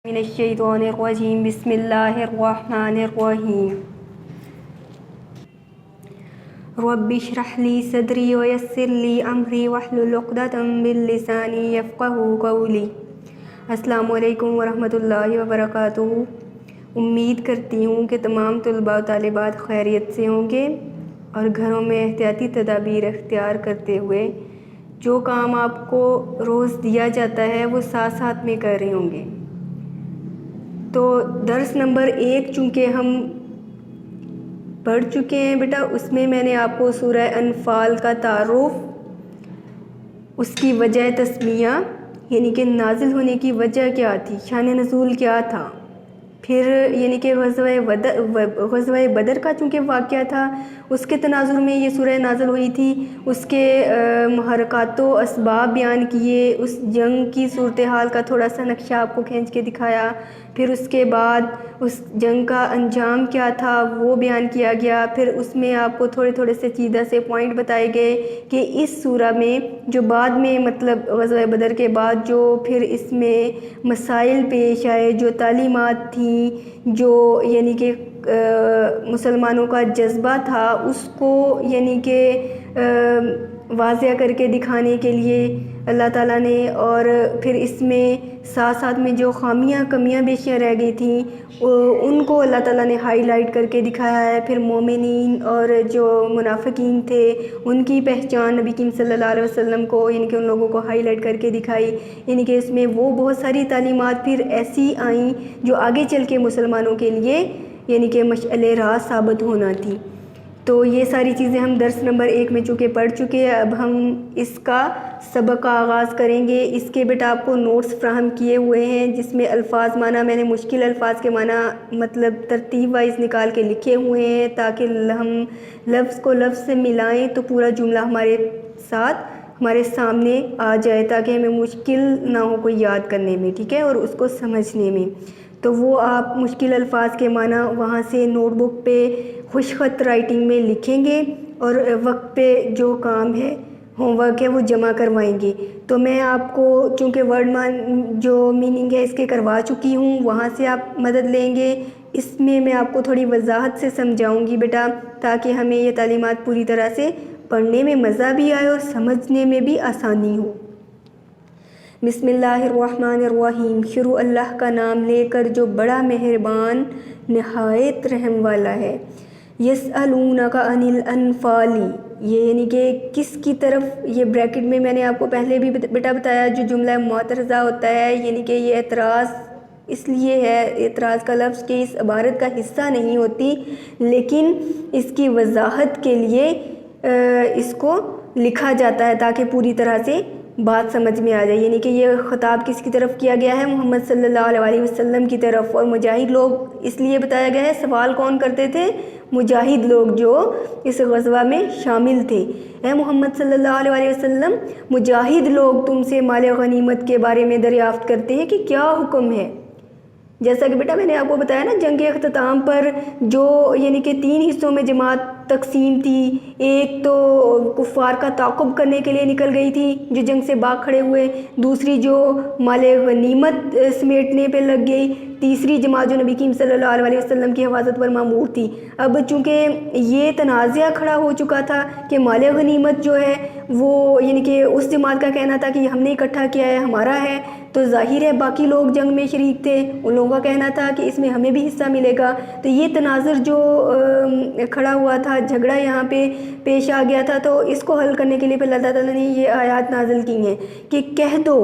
من الشیطان الرجیم بسم اللہ الرحمن الرحیم رب اشرح لی صدری ویسر لی امری واحلل عقدۃ من لسانی یفقہوا قولی۔ السلام علیکم ورحمۃ اللہ وبرکاتہ۔ امید کرتی ہوں کہ تمام طلباء و طالبات خیریت سے ہوں گے اور گھروں میں احتیاطی تدابیر اختیار کرتے ہوئے جو کام آپ کو روز دیا جاتا ہے وہ ساتھ ساتھ میں کر رہے ہوں گے۔ تو درس نمبر 1 چونکہ ہم پڑھ چکے ہیں بیٹا، اس میں میں نے آپ کو سورہ انفال کا تعارف، اس کی وجہ تسمیہ یعنی کہ نازل ہونے کی وجہ کیا تھی، شان نزول کیا تھا، پھر یعنی کہ غزوہ بدر کا چونکہ واقعہ تھا اس کے تناظر میں یہ سورہ نازل ہوئی تھی، اس کے محرکات و اسباب بیان کیے، اس جنگ کی صورتحال کا تھوڑا سا نقشہ آپ کو کھینچ کے دکھایا، پھر اس کے بعد اس جنگ کا انجام کیا تھا وہ بیان کیا گیا، پھر اس میں آپ کو تھوڑے تھوڑے سے چیدہ سے پوائنٹ بتائے گئے کہ اس سورہ میں جو بعد میں مطلب غزوہ بدر کے بعد جو پھر اس میں مسائل پیش آئے، جو تعلیمات تھیں، جو یعنی کہ مسلمانوں کا جذبہ تھا اس کو یعنی کہ واضح کر کے دکھانے کے لیے اللہ تعالیٰ نے، اور پھر اس میں ساتھ ساتھ میں جو خامیاں کمیاں بیشیاں رہ گئی تھیں ان کو اللہ تعالیٰ نے ہائی لائٹ کر کے دکھایا ہے، پھر مومنین اور جو منافقین تھے ان کی پہچان نبی کریم صلی اللہ علیہ وسلم کو یعنی کہ ان لوگوں کو ہائی لائٹ کر کے دکھائی، یعنی کہ اس میں وہ بہت ساری تعلیمات پھر ایسی آئیں جو آگے چل کے مسلمانوں کے لیے یعنی کہ مشعل راہ ثابت ہونا تھی۔ تو یہ ساری چیزیں ہم درس نمبر 1 میں چونکہ پڑھ چکے ہیں، اب ہم اس کا سبق کا آغاز کریں گے۔ اس کے بیٹا آپ کو نوٹس فراہم کیے ہوئے ہیں جس میں الفاظ معنی میں نے مشکل الفاظ کے معنی مطلب ترتیب وائز نکال کے لکھے ہوئے ہیں تاکہ ہم لفظ کو لفظ سے ملائیں تو پورا جملہ ہمارے سامنے آ جائے تاکہ ہمیں مشکل نہ ہو کوئی یاد کرنے میں، ٹھیک ہے، اور اس کو سمجھنے میں۔ تو وہ آپ مشکل الفاظ کے معنی وہاں سے نوٹ بک پہ خوش خط رائٹنگ میں لکھیں گے اور وقت پہ جو کام ہے ہوم ورک ہے وہ جمع کروائیں گے۔ تو میں آپ کو چونکہ ورڈ جو میننگ ہے اس کے کروا چکی ہوں، وہاں سے آپ مدد لیں گے۔ اس میں میں آپ کو تھوڑی وضاحت سے سمجھاؤں گی بیٹا تاکہ ہمیں یہ تعلیمات پوری طرح سے پڑھنے میں مزہ بھی آئے اور سمجھنے میں بھی آسانی ہو۔ بسم اللہ الرحمن الرحیم، شروع اللہ کا نام لے کر جو بڑا مہربان نہایت رحم والا ہے۔ یسألونک عن الانفال، یہ یعنی کہ کس کی طرف، یہ بریکٹ میں میں نے آپ کو پہلے بھی بیٹا بتایا جو جملہ معترضہ ہوتا ہے یعنی کہ یہ اعتراض اس لیے ہے، اعتراض کا لفظ کہ اس عبارت کا حصہ نہیں ہوتی لیکن اس کی وضاحت کے لیے اس کو لکھا جاتا ہے تاکہ پوری طرح سے بات سمجھ میں آ جائے، یعنی کہ یہ خطاب کس کی طرف کیا گیا ہے، محمد صلی اللہ علیہ وسلم کی طرف، اور مجاہد لوگ اس لیے بتایا گیا ہے، سوال کون کرتے تھے، مجاہد لوگ جو اس غزوہ میں شامل تھے۔ اے محمد صلی اللہ علیہ وسلم، مجاہد لوگ تم سے مال غنیمت کے بارے میں دریافت کرتے ہیں کہ کیا حکم ہے۔ جیسا کہ بیٹا میں نے آپ کو بتایا نا، جنگ اختتام پر جو یعنی کہ 3 حصوں میں جماعت تقسیم تھی، ایک تو کفار کا تعاقب کرنے کے لیے نکل گئی تھی جو جنگ سے بھاگ کھڑے ہوئے، دوسری جو مال غنیمت سمیٹنے پہ لگ گئی، تیسری جماعت جو نبی کریم صلی اللہ علیہ وسلم کی حفاظت پر مامور تھی۔ اب چونکہ یہ تنازعہ کھڑا ہو چکا تھا کہ مال غنیمت جو ہے وہ یعنی کہ اس جماعت کا کہنا تھا کہ ہم نے اکٹھا کیا ہے، ہمارا ہے، تو ظاہر ہے باقی لوگ جنگ میں شریک تھے، ان لوگوں کا کہنا تھا کہ اس میں ہمیں بھی حصہ ملے گا۔ تو یہ تناظر جو کھڑا ہوا تھا، جھگڑا یہاں پہ پیش آ گیا تھا، تو اس کو حل کرنے کے لیے پھر اللہ تعالیٰ نے یہ آیات نازل کی ہیں کہ کہہ دو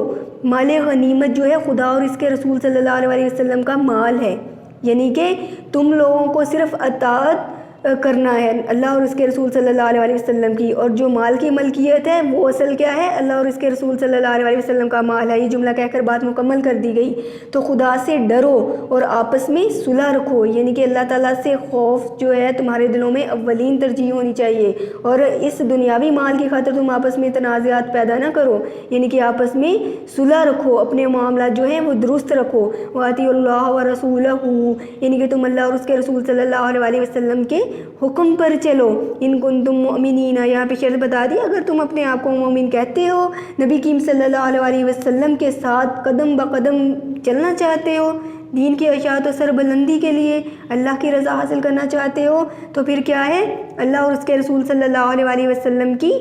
مال غنیمت جو ہے خدا اور اس کے رسول صلی اللہ علیہ وسلم کا مال ہے، یعنی کہ تم لوگوں کو صرف اطاعت کرنا ہے اللہ اور اس کے رسول صلی اللہ علیہ وسلم کی، اور جو مال کی ملکیت ہے وہ اصل کیا ہے، اللہ اور اس کے رسول صلی اللہ علیہ وسلم کا مال ہے۔ یہ جملہ کہہ کر بات مکمل کر دی گئی۔ تو خدا سے ڈرو اور آپس میں صلح رکھو، یعنی کہ اللہ تعالیٰ سے خوف جو ہے تمہارے دلوں میں اولین ترجیح ہونی چاہیے، اور اس دنیاوی مال کی خاطر تم آپس میں تنازعات پیدا نہ کرو، یعنی کہ آپس میں صلح رکھو، اپنے معاملات جو ہیں وہ درست رکھو۔ وَأَطِیعُوا اللَّهَ وَرَسُولَهُ، یعنی کہ تم اللہ اور اس کے رسول صلی اللہ علیہ وسلم کے حکم پر چلو، ان کنتم مؤمنین، یہاں پہ شرط بتا دی اگر تم اپنے آپ کو مومن کہتے ہو، نبی کریم صلی اللہ علیہ وسلم کے ساتھ قدم بقدم چلنا چاہتے ہو، دین کی اشاعت و سربلندی کے لیے اللہ کی رضا حاصل کرنا چاہتے ہو، تو پھر کیا ہے، اللہ اور اس کے رسول صلی اللہ علیہ وسلم کی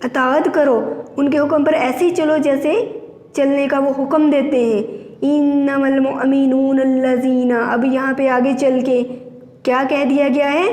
اطاعت کرو، ان کے حکم پر ایسے ہی چلو جیسے چلنے کا وہ حکم دیتے ہیں۔ انما المؤمنون الذین، اب یہاں پہ آگے چل کے کیا کہہ دیا گیا ہے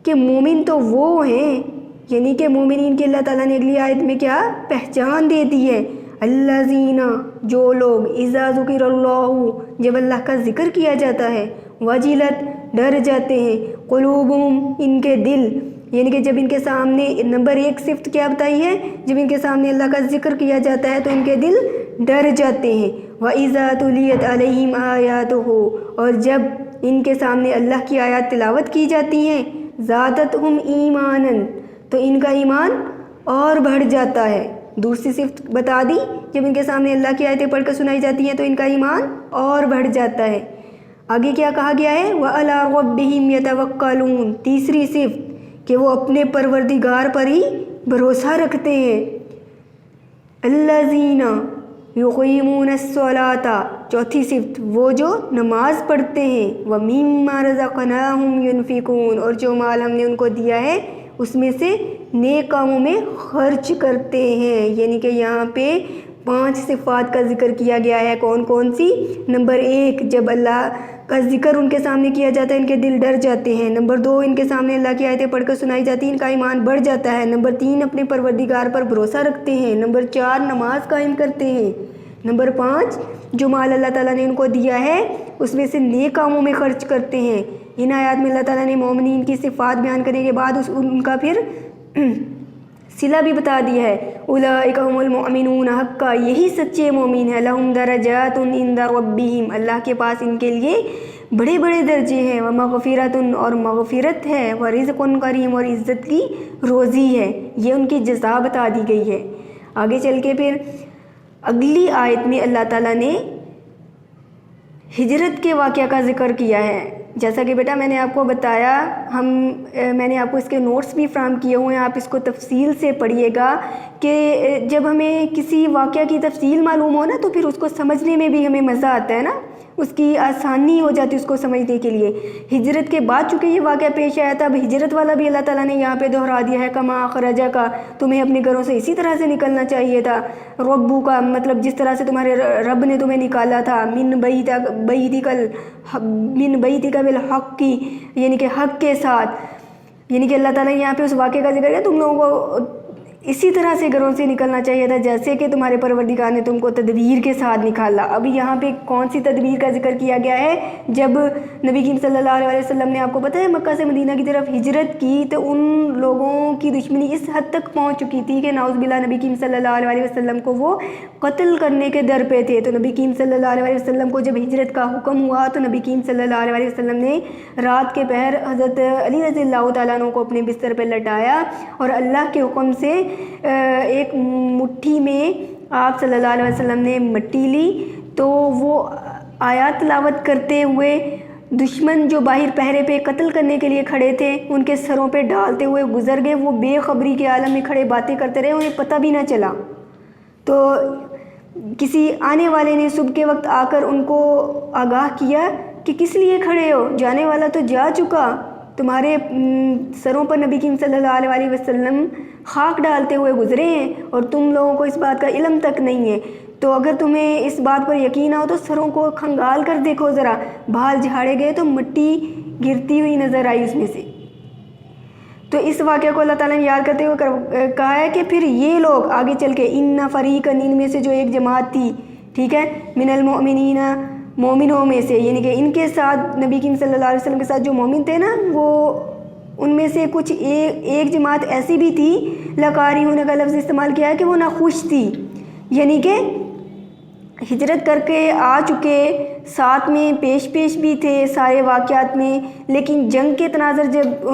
کہ مومن تو وہ ہیں، یعنی کہ مومنین کی اللہ تعالیٰ نے اگلی آیت میں کیا پہچان دے دی ہے، الذین، جو لوگ اذا ذکر اللہ، جب اللہ کا ذکر کیا جاتا ہے، وجلت، ڈر جاتے ہیں، قلوبہم، ان کے دل، یعنی کہ جب ان کے سامنے نمبر ایک صفت کیا بتائی ہے، جب ان کے سامنے اللہ کا ذکر کیا جاتا ہے تو ان کے دل ڈر جاتے ہیں، وَإِذَا تُلِيَتْ عَلَيْهِمْ آيَاتُهُ، اور جب ان کے سامنے اللہ کی آیات تلاوت کی جاتی ہیں، زَادَتْهُمْ ایمانًا، تو ان کا ایمان اور بڑھ جاتا ہے۔ دوسری صفت بتا دی، جب ان کے سامنے اللہ کی آیتیں پڑھ کر سنائی جاتی ہیں تو ان کا ایمان اور بڑھ جاتا ہے۔ آگے کیا کہا گیا ہے، وَعَلَىٰ رَبِّهِمْ يَتَوَكَّلُونَ، تیسری صفت کہ وہ اپنے پروردگار پر ہی بھروسہ رکھتے ہیں۔ الذین یقیمون الصلاۃ، چوتھی صفت وہ جو نماز پڑھتے ہیں، وَمِمَّا رَزَقْنَاهُمْ يُنْفِقُونَ، اور جو مال ہم نے ان کو دیا ہے اس میں سے نیک کاموں میں خرچ کرتے ہیں۔ یعنی کہ یہاں پہ 5 صفات کا ذکر کیا گیا ہے، کون کون سی؟ نمبر 1، جب اللہ کا ذکر ان کے سامنے کیا جاتا ہے ان کے دل ڈر جاتے ہیں۔ نمبر 2، ان کے سامنے اللہ کی آیتیں پڑھ کر سنائی جاتی ہیں ان کا ایمان بڑھ جاتا ہے۔ نمبر 3، اپنے پروردگار پر بھروسہ رکھتے ہیں۔ نمبر 4، نماز قائم کرتے ہیں۔ نمبر 5، جو مال اللہ تعالیٰ نے ان کو دیا ہے اس میں سے نیک کاموں میں خرچ کرتے ہیں۔ ان آیات میں اللہ تعالیٰ نے مومنین کی صفات بیان کرنے کے بعد ان کا پھر صلہ بھی بتا دیا ہے، اولئک هم المؤمنون حقا، یہی سچے مومن ہیں، لہم درجات عند ربہم، اللہ کے پاس ان کے لیے بڑے بڑے درجے ہیں، ومغفرۃ، اور مغفرت ہے، ورزق کریم، اور عزت کی روزی ہے، یہ ان کی جزا بتا دی گئی ہے۔ آگے چل کے پھر اگلی آیت میں اللہ تعالیٰ نے ہجرت کے واقعہ کا ذکر کیا ہے۔ جیسا کہ بیٹا میں نے آپ کو بتایا، میں نے آپ کو اس کے نوٹس بھی فراہم کیے ہوئے ہیں، آپ اس کو تفصیل سے پڑھیے گا کہ جب ہمیں کسی واقعہ کی تفصیل معلوم ہو نا تو پھر اس کو سمجھنے میں بھی ہمیں مزہ آتا ہے نا، اس کی آسانی ہو جاتی ہے اس کو سمجھنے کے لیے۔ ہجرت کے بعد چونکہ یہ واقعہ پیش آیا تھا، اب ہجرت والا بھی اللہ تعالیٰ نے یہاں پہ دہرا دیا ہے، کما اخرجک، تمہیں اپنے گھروں سے اسی طرح سے نکلنا چاہیے تھا، ربو کا مطلب جس طرح سے تمہارے رب نے تمہیں نکالا تھا، من بیتک بالحق کی، یعنی کہ حق کے ساتھ، یعنی کہ اللہ تعالیٰ نے یہاں پہ اس واقعے کا ذکر کیا، تم لوگوں کو اسی طرح سے گھروں سے نکلنا چاہیے تھا جیسے کہ تمہارے پروردگار نے تم کو تدبیر کے ساتھ نکالا۔ اب یہاں پہ کون سی تدبیر کا ذکر کیا گیا ہے؟ جب نبی کریم صلی اللہ علیہ وسلم نے آپ کو پتہ ہے مکہ سے مدینہ کی طرف ہجرت کی تو ان لوگوں کی دشمنی اس حد تک پہنچ چکی تھی کہ نعوذ باللہ نبی کریم صلی اللہ علیہ وسلم کو وہ قتل کرنے کے در پہ تھے۔ تو نبی کریم صلی اللہ علیہ وسلم کو جب ہجرت کا حکم ہوا تو نبی کریم صلی اللہ علیہ وسلم نے رات کے پہر حضرت علی رضی اللہ تعالیٰ عنہ کو اپنے بستر پہ لٹایا اور اللہ کے حکم سے ایک مٹھی میں آپ صلی اللہ علیہ وسلم نے مٹی لی تو وہ آیات تلاوت کرتے ہوئے دشمن جو باہر پہرے پہ قتل کرنے کے لیے کھڑے تھے ان کے سروں پہ ڈالتے ہوئے گزر گئے۔ وہ بے خبری کے عالم میں کھڑے باتیں کرتے رہے، انہیں پتہ بھی نہ چلا۔ تو کسی آنے والے نے صبح کے وقت آ کر ان کو آگاہ کیا کہ کس لیے کھڑے ہو، جانے والا تو جا چکا، تمہارے سروں پر نبی کریم صلی اللہ علیہ وسلم خاک ڈالتے ہوئے گزرے ہیں اور تم لوگوں کو اس بات کا علم تک نہیں ہے۔ تو اگر تمہیں اس بات پر یقین ہو تو سروں کو کھنگال کر دیکھو ذرا۔ بال جھاڑے گئے تو مٹی گرتی ہوئی نظر آئی اس میں سے۔ تو اس واقعہ کو اللہ تعالیٰ نے یاد کرتے ہوئے کہا ہے کہ پھر یہ لوگ آگے چل کے ان فریقاً، ان میں سے جو ایک جماعت تھی، ٹھیک ہے، من المؤمنین، مومنوں میں سے، یعنی کہ ان کے ساتھ نبی کریم صلی اللہ علیہ وسلم کے ساتھ جو مومن تھے نا، وہ ان میں سے کچھ ایک جماعت ایسی بھی تھی، لکاری ہونے کا لفظ استعمال کیا ہے کہ وہ ناخوش تھی، یعنی کہ ہجرت کر کے آ چکے، ساتھ میں پیش بھی تھے سارے واقعات میں، لیکن جنگ کے تناظر جب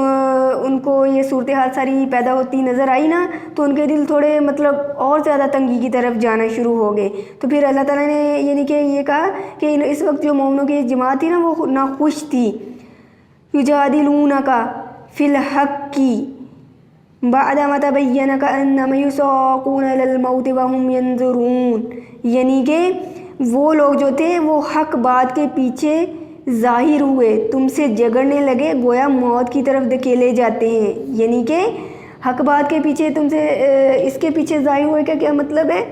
ان کو یہ صورتحال ساری پیدا ہوتی نظر آئی نا تو ان کے دل تھوڑے مطلب اور زیادہ تنگی کی طرف جانا شروع ہو گئے۔ تو پھر اللہ تعالیٰ نے یعنی کہ یہ کہا کہ اس وقت جو مومنوں کی جماعت تھی نا وہ ناخوش تھی، یجادلونک فی الحق بعد ما تبین کأنما یساقون الی الموت وهم ینظرون، یعنی کہ وہ لوگ جو تھے وہ حق بات کے پیچھے ظاہر ہوئے، تم سے جگڑنے لگے گویا موت کی طرف دھکیلے جاتے ہیں۔ یعنی کہ حق بات کے پیچھے تم سے اس کے پیچھے ظاہر ہوئے کا کیا مطلب ہے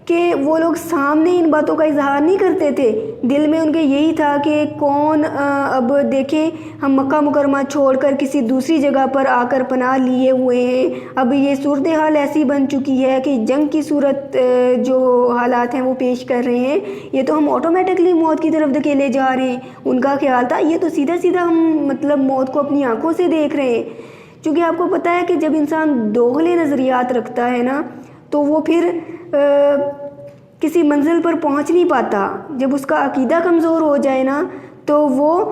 کہ وہ لوگ سامنے ان باتوں کا اظہار نہیں کرتے تھے، دل میں ان کے یہی تھا کہ کون اب دیکھیں ہم مکہ مکرمہ چھوڑ کر کسی دوسری جگہ پر آ کر پناہ لیے ہوئے ہیں، اب یہ صورتحال ایسی بن چکی ہے کہ جنگ کی صورت جو حالات ہیں وہ پیش کر رہے ہیں، یہ تو ہم آٹومیٹکلی موت کی طرف دھکیلے جا رہے ہیں۔ ان کا خیال تھا یہ تو سیدھا سیدھا ہم مطلب موت کو اپنی آنکھوں سے دیکھ رہے ہیں، چونکہ آپ کو پتہ ہے کہ جب انسان دوغلے نظریات رکھتا ہے نا تو وہ پھر کسی منزل پر پہنچ نہیں پاتا۔ جب اس کا عقیدہ کمزور ہو جائے نا تو وہ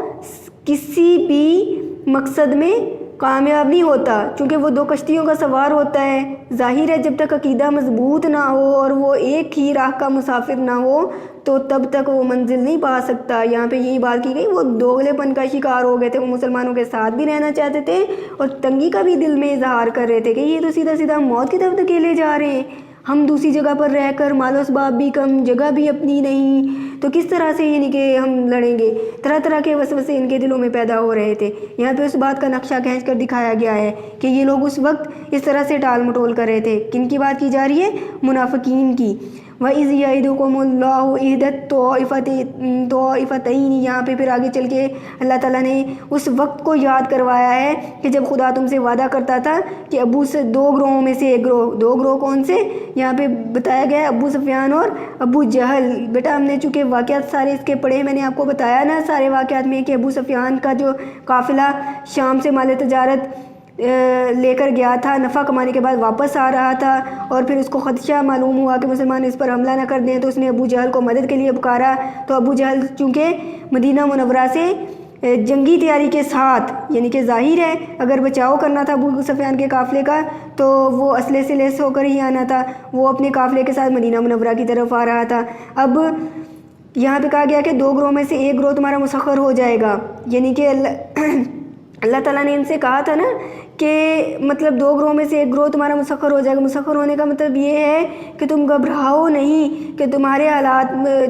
کسی بھی مقصد میں کامیاب نہیں ہوتا، چونکہ وہ دو کشتیوں کا سوار ہوتا ہے۔ ظاہر ہے جب تک عقیدہ مضبوط نہ ہو اور وہ ایک ہی راہ کا مسافر نہ ہو تو تب تک وہ منزل نہیں پا سکتا۔ یہاں پہ یہی بات کی گئی، وہ دوغلے پن کا شکار ہو گئے تھے، وہ مسلمانوں کے ساتھ بھی رہنا چاہتے تھے اور تنگی کا بھی دل میں اظہار کر رہے تھے کہ یہ تو سیدھا سیدھا موت کی طرف دھکیلے جا رہے ہیں، ہم دوسری جگہ پر رہ کر مال و اسباب بھی کم، جگہ بھی اپنی نہیں، تو کس طرح سے یعنی کہ ہم لڑیں گے۔ طرح طرح کے وسوسے ان کے دلوں میں پیدا ہو رہے تھے۔ یہاں پہ اس بات کا نقشہ کھینچ کر دکھایا گیا ہے کہ یہ لوگ اس وقت اس طرح سے ٹال مٹول کر رہے تھے۔ کن کی بات کی جا رہی ہے؟ منافقین کی۔ وَإِذْ يَعِدُكُمُ اللَّهُ إِحْدَى الطَّائِفَتَيْنِ، یہاں پہ پھر آگے چل کے اللہ تعالیٰ نے اس وقت کو یاد کروایا ہے کہ جب خدا تم سے وعدہ کرتا تھا کہ ابو سے دو گروہوں میں سے ایک گروہ، دو گروہ کون سے؟ یہاں پہ بتایا گیا ہے ابو سفیان اور ابو جہل۔ بیٹا ہم نے چونکہ واقعات سارے اس کے پڑھے، میں نے آپ کو بتایا نا سارے واقعات میں کہ ابو سفیان کا جو قافلہ شام سے مال تجارت لے کر گیا تھا، نفع کمانے کے بعد واپس آ رہا تھا اور پھر اس کو خدشہ معلوم ہوا کہ مسلمان اس پر حملہ نہ کر دیں، تو اس نے ابو جہل کو مدد کے لیے پکارا۔ تو ابو جہل چونکہ مدینہ منورہ سے جنگی تیاری کے ساتھ، یعنی کہ ظاہر ہے اگر بچاؤ کرنا تھا ابو سفیان کے قافلے کا تو وہ اسلحے سے لیس ہو کر ہی آنا تھا، وہ اپنے قافلے کے ساتھ مدینہ منورہ کی طرف آ رہا تھا۔ اب یہاں پہ کہا گیا کہ دو گروہ میں سے ایک گروہ تمہارا مسخر ہو جائے گا، یعنی کہ اللہ تعالیٰ نے ان سے کہا تھا نا کہ مطلب دو گروہ میں سے ایک گروہ تمہارا مسخر ہو جائے گا۔ مسخر ہونے کا مطلب یہ ہے کہ تم گھبراؤ نہیں، کہ تمہارے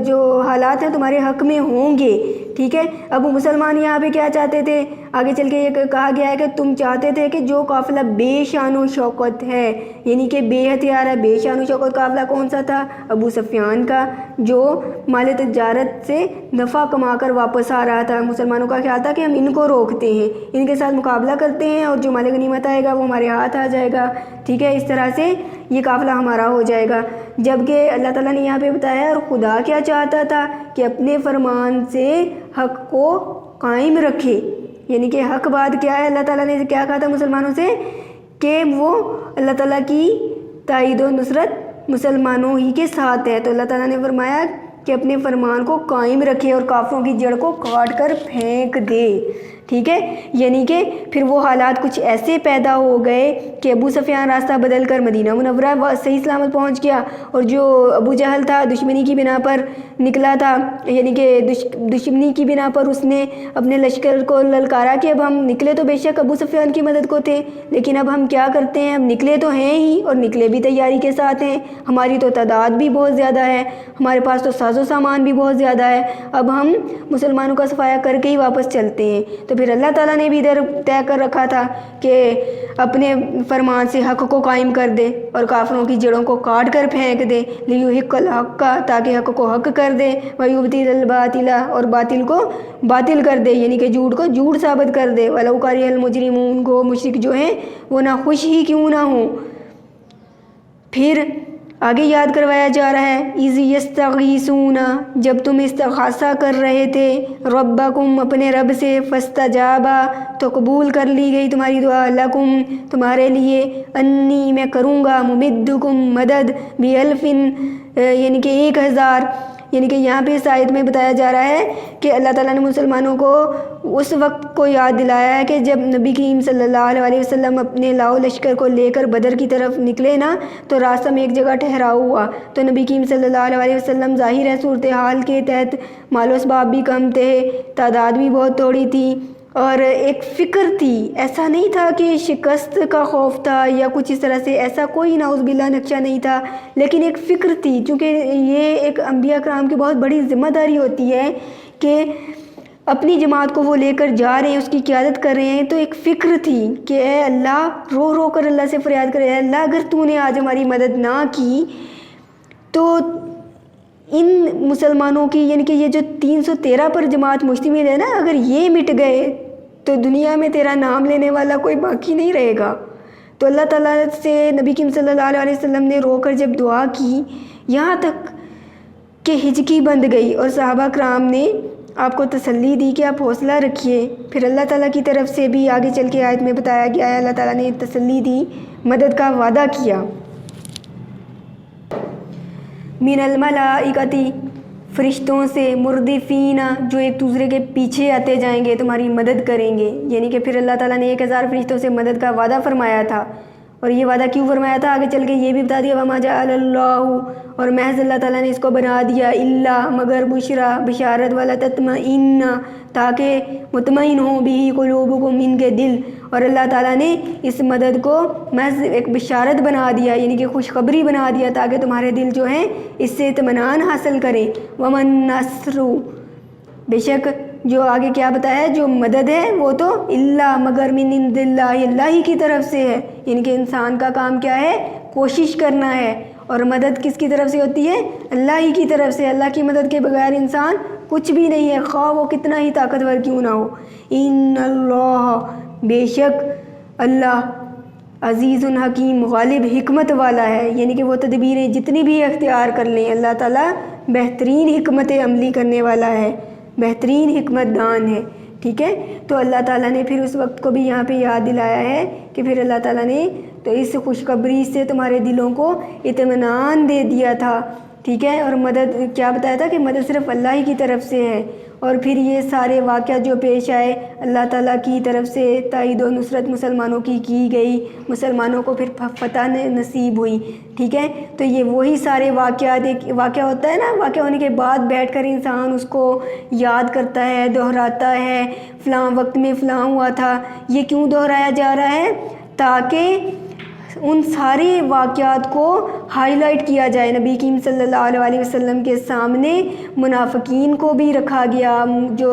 جو حالات ہیں تمہارے حق میں ہوں گے، ٹھیک ہے۔ اب مسلمان یہاں پہ کیا چاہتے تھے؟ آگے چل کے یہ کہا گیا ہے کہ تم چاہتے تھے کہ جو قافلہ بے شان و شوکت ہے، یعنی کہ بے ہتھیار ہے، بے شان و شوکت قافلہ کون سا تھا؟ ابو سفیان کا، جو مال تجارت سے نفع کما کر واپس آ رہا تھا۔ مسلمانوں کا خیال تھا کہ ہم ان کو روکتے ہیں، ان کے ساتھ مقابلہ کرتے ہیں اور جو مال غنیمت آئے گا وہ ہمارے ہاتھ آ جائے گا، ٹھیک ہے، اس طرح سے یہ قافلہ ہمارا ہو جائے گا۔ جبکہ اللہ تعالیٰ نے یہاں پہ بتایا اور خدا کیا چاہتا تھا کہ اپنے فرمان سے حق کو قائم رکھے، یعنی کہ حق بات کیا ہے؟ اللہ تعالیٰ نے کیا کہا تھا مسلمانوں سے کہ وہ اللہ تعالیٰ کی تائید و نصرت مسلمانوں ہی کے ساتھ ہے، تو اللہ تعالیٰ نے فرمایا کہ اپنے فرمان کو قائم رکھے اور کافروں کی جڑ کو کاٹ کر پھینک دے، ٹھیک ہے۔ یعنی کہ پھر وہ حالات کچھ ایسے پیدا ہو گئے کہ ابو سفیان راستہ بدل کر مدینہ منورہ صحیح سلامت پہنچ گیا، اور جو ابو جہل تھا دشمنی کی بنا پر نکلا تھا، یعنی کہ دشمنی کی بنا پر اس نے اپنے لشکر کو للکارا کہ اب ہم نکلے تو بے شک ابو سفیان کی مدد کو تھے، لیکن اب ہم کیا کرتے ہیں؟ ہم نکلے تو ہیں ہی اور نکلے بھی تیاری کے ساتھ ہیں، ہماری تو تعداد بھی بہت زیادہ ہے، ہمارے پاس تو ساز و سامان بھی بہت زیادہ ہے، اب ہم مسلمانوں کا صفایا کر کے ہی واپس چلتے ہیں۔ تو پھر اللہ تعالیٰ نے بھی ادھر طے کر رکھا تھا کہ اپنے فرمان سے حق کو قائم کر دے اور کافروں کی جڑوں کو کاٹ کر پھینک دے، لیحق الحق، تاکہ حق کو حق کر دے، ویبطل الباطل، اور باطل کو باطل کر دے، یعنی کہ جھوٹ کو جھوٹ ثابت کر دے، ولو کریہ المجرمون، کو مشرک جو ہیں وہ نہ خوش ہی کیوں نہ ہوں۔ پھر آگے یاد کروایا جا رہا ہے اذ یستغیثون، جب تم استغاثہ کر رہے تھے، ربکم، اپنے رب سے، فاستجاب، تو قبول کر لی گئی تمہاری دعا، لکم، تمہارے لیے، انی، میں کروں گا، ممدکم، مدد، بِأَلْفٍ، یعنی کہ 1000، یعنی کہ یہاں پہ اس آیت میں بتایا جا رہا ہے کہ اللہ تعالیٰ نے مسلمانوں کو اس وقت کو یاد دلایا ہے کہ جب نبی کریم صلی اللہ علیہ وسلم اپنے لاؤ لشکر کو لے کر بدر کی طرف نکلے نا، تو راستہ میں ایک جگہ ٹھہراؤ ہوا، تو نبی کریم صلی اللہ علیہ وسلم ظاہر ہے صورتحال کے تحت مال و اسباب بھی کم تھے، تعداد بھی بہت تھوڑی تھی، اور ایک فکر تھی، ایسا نہیں تھا کہ شکست کا خوف تھا یا کچھ اس طرح سے، ایسا کوئی نعوذ باللہ نقشہ نہیں تھا، لیکن ایک فکر تھی، چونکہ یہ ایک انبیاء کرام کی بہت بڑی ذمہ داری ہوتی ہے کہ اپنی جماعت کو وہ لے کر جا رہے ہیں، اس کی قیادت کر رہے ہیں، تو ایک فکر تھی کہ اے اللہ، رو رو کر اللہ سے فریاد کرے، اے اللہ اگر تو نے آج ہماری مدد نہ کی تو ان مسلمانوں کی، یعنی کہ یہ جو 313 پر جماعت مشتمل ہے نا، اگر یہ مٹ گئے تو دنیا میں تیرا نام لینے والا کوئی باقی نہیں رہے گا۔ تو اللہ تعالیٰ سے نبی کریم صلی اللہ علیہ وسلم نے رو کر جب دعا کی، یہاں تک کہ ہچکی بند گئی، اور صحابہ کرام نے آپ کو تسلی دی کہ آپ حوصلہ رکھیے۔ پھر اللہ تعالیٰ کی طرف سے بھی آگے چل کے آیت میں بتایا گیا ہے، اللہ تعالیٰ نے تسلی دی، مدد کا وعدہ کیا۔ من الملائکتی، فرشتوں سے، مردفین، جو ایک دوسرے کے پیچھے آتے جائیں گے، تمہاری مدد کریں گے، یعنی کہ پھر اللہ تعالیٰ نے 1000 فرشتوں سے مدد کا وعدہ فرمایا تھا۔ اور یہ وعدہ کیوں فرمایا تھا آگے چل کے یہ بھی بتا دیا، وما جعل اللہ، اور محض اللہ تعالیٰ نے اس کو بنا دیا، الا، مگر، بشرا، بشارت، والا تطمئن، تاکہ مطمئن ہوں بھی قلوبکم، ان کے دل، اور اللہ تعالیٰ نے اس مدد کو محض ایک بشارت بنا دیا، یعنی کہ خوشخبری بنا دیا، تاکہ تمہارے دل جو ہیں اس سے اطمینان حاصل کریں۔ ومن نصر، بے شک جو آگے کیا بتایا ہے، جو مدد ہے وہ تو اللہ، مگر، من عند اللہ، اللہ ہی کی طرف سے ہے، یعنی کہ انسان کا کام کیا ہے، کوشش کرنا ہے، اور مدد کس کی طرف سے ہوتی ہے، اللہ ہی کی طرف سے۔ اللہ کی مدد کے بغیر انسان کچھ بھی نہیں ہے، خواہ وہ کتنا ہی طاقتور کیوں نہ ہو۔ ان اللہ، بے شک اللہ، عزیز الحکیم، غالب حکمت والا ہے، یعنی کہ وہ تدبیریں جتنی بھی اختیار کر لیں، اللہ تعالیٰ بہترین حکمت عملی کرنے والا ہے، بہترین حکمت دان ہے، ٹھیک ہے۔ تو اللہ تعالیٰ نے پھر اس وقت کو بھی یہاں پہ یاد دلایا ہے کہ پھر اللہ تعالیٰ نے تو اس خوشخبری سے تمہارے دلوں کو اطمینان دے دیا تھا، ٹھیک ہے۔ اور مدد کیا بتایا تھا کہ مدد صرف اللہ ہی کی طرف سے ہے۔ اور پھر یہ سارے واقعات جو پیش آئے، اللہ تعالیٰ کی طرف سے تائید و نصرت مسلمانوں کی گئی، مسلمانوں کو پھر فتح نصیب ہوئی، ٹھیک ہے۔ تو یہ وہی سارے واقعات، ایک واقعہ ہوتا ہے نا، واقعہ ہونے کے بعد بیٹھ کر انسان اس کو یاد کرتا ہے، دہراتا ہے، فلاں وقت میں فلاں ہوا تھا۔ یہ کیوں دہرایا جا رہا ہے؟ تاکہ ان سارے واقعات کو ہائی لائٹ کیا جائے۔ نبی کریم صلی اللہ علیہ وسلم کے سامنے منافقین کو بھی رکھا گیا، جو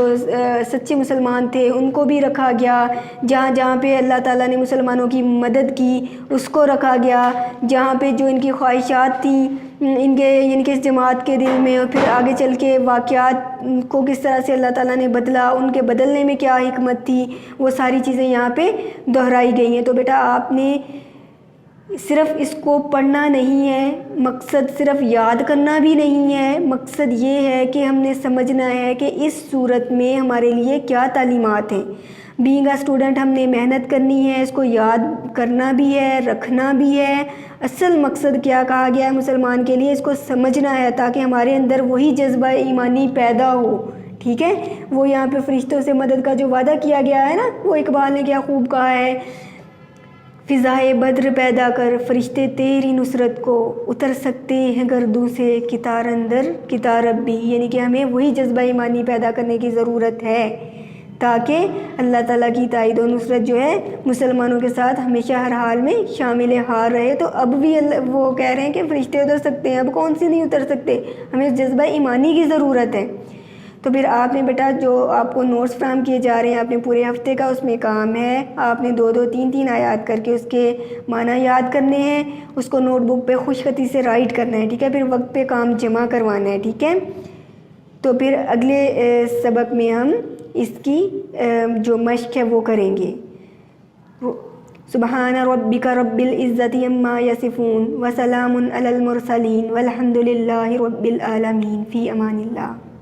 سچے مسلمان تھے ان کو بھی رکھا گیا، جہاں جہاں پہ اللہ تعالیٰ نے مسلمانوں کی مدد کی اس کو رکھا گیا، جہاں پہ جو ان کی خواہشات تھیں ان کے، یعنی کہ اس جماعت کے دل میں، اور پھر آگے چل کے واقعات کو کس طرح سے اللہ تعالیٰ نے بدلا، ان کے بدلنے میں کیا حکمت تھی، وہ ساری چیزیں یہاں پہ دہرائی گئی ہیں۔ تو بیٹا آپ نے صرف اس کو پڑھنا نہیں ہے، مقصد صرف یاد کرنا بھی نہیں ہے، مقصد یہ ہے کہ ہم نے سمجھنا ہے کہ اس صورت میں ہمارے لیے کیا تعلیمات ہیں۔ بینگ اے اسٹوڈنٹ ہم نے محنت کرنی ہے، اس کو یاد کرنا بھی ہے، رکھنا بھی ہے۔ اصل مقصد کیا کہا گیا ہے مسلمان کے لیے، اس کو سمجھنا ہے تاکہ ہمارے اندر وہی جذبہ ایمانی پیدا ہو، ٹھیک ہے۔ وہ یہاں پہ فرشتوں سے مدد کا جو وعدہ کیا گیا ہے نا، وہ اقبال نے کیا خوب کہا ہے، فضائے بدر پیدا کر فرشتے تیری نصرت کو، اتر سکتے ہیں گردوں سے کتار اندر کتار ربی، یعنی کہ ہمیں وہی جذبہ ایمانی پیدا کرنے کی ضرورت ہے تاکہ اللہ تعالیٰ کی تائید و نصرت جو ہے مسلمانوں کے ساتھ ہمیشہ ہر حال میں شامل حال رہے۔ تو اب بھی وہ کہہ رہے ہیں کہ فرشتے اتر سکتے ہیں، اب کون سے نہیں اتر سکتے، ہمیں جذبہ ایمانی کی ضرورت ہے۔ تو پھر آپ نے بیٹا جو آپ کو نوٹس فراہم کیے جا رہے ہیں، آپ نے پورے ہفتے کا اس میں کام ہے، آپ نے 2 3 آیات کر کے اس کے معنی یاد کرنے ہیں، اس کو نوٹ بک پہ خوش خطی سے رائٹ کرنا ہے، ٹھیک ہے، پھر وقت پہ کام جمع کروانا ہے، ٹھیک ہے۔ تو پھر اگلے سبق میں ہم اس کی جو مشق ہے وہ کریں گے۔ سبحان ربک رب العزت عما یصفون وسلام علی المرسلین والحمد للہ رب العالمین، فی امان اللہ۔